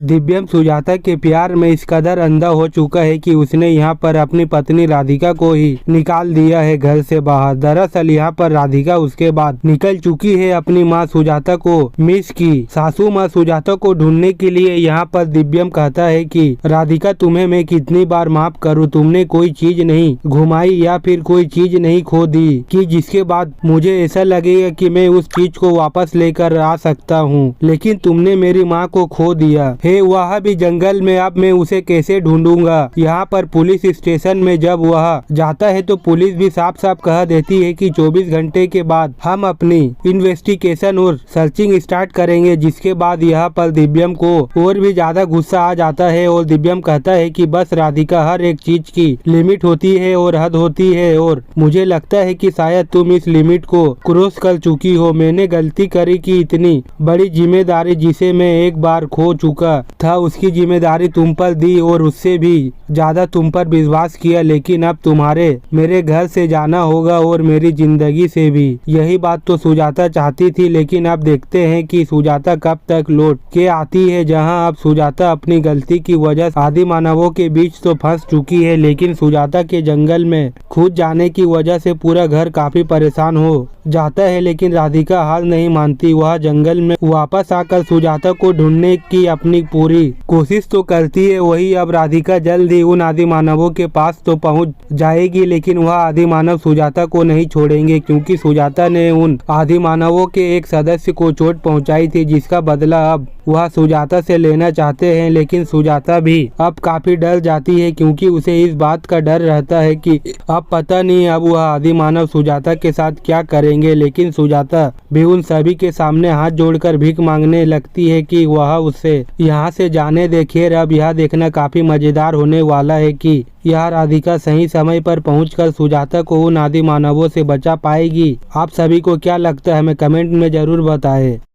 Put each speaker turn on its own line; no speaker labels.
दिव्यम सुजाता के प्यार में इस कदर अंधा हो चुका है कि उसने यहाँ पर अपनी पत्नी राधिका को ही निकाल दिया है घर से बाहर। दरअसल यहाँ पर राधिका उसके बाद निकल चुकी है अपनी माँ सुजाता को मिस की सासू माँ सुजाता को ढूंढने के लिए। यहाँ पर दिव्यम कहता है कि राधिका तुम्हें मैं कितनी बार माफ करूँ, तुमने कोई चीज नहीं घुमाई या फिर कोई चीज नहीं खो दी कि जिसके बाद मुझे ऐसा लगेगा कि मैं उस चीज को वापस लेकर आ सकता हूँ, लेकिन तुमने मेरी माँ को खो दिया है, वह भी जंगल में। अब मैं उसे कैसे ढूंढूंगा। यहाँ पर पुलिस स्टेशन में जब वह जाता है तो पुलिस भी साफ साफ कह देती है कि 24 घंटे के बाद हम अपनी इन्वेस्टिगेशन और सर्चिंग स्टार्ट करेंगे। जिसके बाद यहाँ पर दिव्यम को और भी ज्यादा गुस्सा आ जाता है और दिव्यम कहता है कि बस राधिका, हर एक चीज की लिमिट होती है और हद होती है और मुझे लगता है कि शायद तुम इस लिमिट को क्रॉस कर चुकी हो। मैंने गलती करी कि इतनी बड़ी जिम्मेदारी जिसे मैं एक बार खो चुका था उसकी जिम्मेदारी तुम पर दी और उससे भी ज्यादा तुम पर विश्वास किया, लेकिन अब तुम्हारे मेरे घर से जाना होगा और मेरी जिंदगी से भी। यही बात तो सुजाता चाहती थी, लेकिन अब देखते हैं कि सुजाता कब तक लौट के आती है। जहां अब सुजाता अपनी गलती की वजह आदि मानवों के बीच तो फंस चुकी है, लेकिन सुजाता के जंगल में खुद जाने की वजह से पूरा घर काफी परेशान हो जाता है। लेकिन राधिका हार नहीं मानती, वह जंगल में वापस आकर सुजाता को ढूंढने की अपनी पूरी कोशिश तो करती है। वही अब राधिका जल्द ही उन आदि मानवों के पास तो पहुंच जाएगी, लेकिन वह आदि मानव सुजाता को नहीं छोड़ेंगे, क्योंकि सुजाता ने उन आदि मानवों के एक सदस्य को चोट पहुंचाई थी, जिसका बदला अब वह सुजाता से लेना चाहते हैं। लेकिन सुजाता भी अब काफी डर जाती है, क्योंकि उसे इस बात का डर रहता है कि अब पता नहीं अब वह आदि मानव सुजाता के साथ क्या करेंगे। लेकिन सुजाता भी उन सभी के सामने हाथ जोड़कर भीख मांगने लगती है कि वह उससे यहाँ से जाने दे। खैर, अब यह देखना काफी मजेदार होने वाला है कि यह राधिका सही समय पर पहुंचकर सुजाता को उन आदि मानवों से बचा पाएगी। आप सभी को क्या लगता है, हमें कमेंट में जरूर बताएं।